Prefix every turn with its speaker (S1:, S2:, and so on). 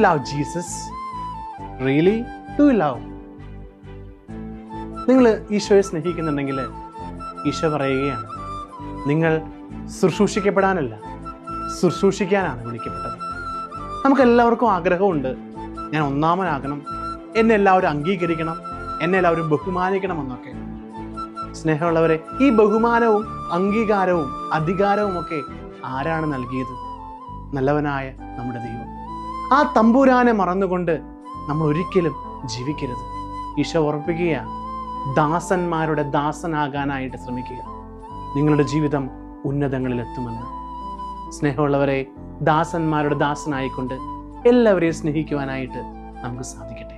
S1: Love Jesus? Really do you love? നിങ്ങൾ ഈശോയെ സ്നേഹിക്കുന്നുണ്ടെങ്കിൽ ഈശോ പറയുകയാണ്, നിങ്ങൾ ശുശ്രൂഷിക്കപ്പെടാനല്ല, ശുശ്രൂഷിക്കാനാണ് വിളിക്കപ്പെട്ടത്. നമുക്കെല്ലാവർക്കും ആഗ്രഹമുണ്ട്, ഞാൻ ഒന്നാമനാകണം, എന്നെ എല്ലാവരും അംഗീകരിക്കണം, എന്നെ എല്ലാവരും ബഹുമാനിക്കണമെന്നൊക്കെ. സ്നേഹമുള്ളവരെ, ഈ ബഹുമാനവും അംഗീകാരവും അധികാരവും ഒക്കെ ആരാണ് നൽകിയത്? നല്ലവനായ നമ്മുടെ ദൈവം. ആ തമ്പുരാനെ മറന്നുകൊണ്ട് നമ്മൾ ഒരിക്കലും ജീവിക്കരുത്. ഈശോ ഓർപ്പിക്കുകയാണ്, ദാസന്മാരുടെ ദാസനാകാനായിട്ട് ശ്രമിക്കുക, നിങ്ങളുടെ ജീവിതം ഉന്നതങ്ങളിലെത്തുമെന്ന്. സ്നേഹമുള്ളവരെ, ദാസന്മാരുടെ ദാസനായിക്കൊണ്ട് എല്ലാവരെയും സ്നേഹിക്കുവാനായിട്ട് നമുക്ക് സാധിക്കട്ടെ.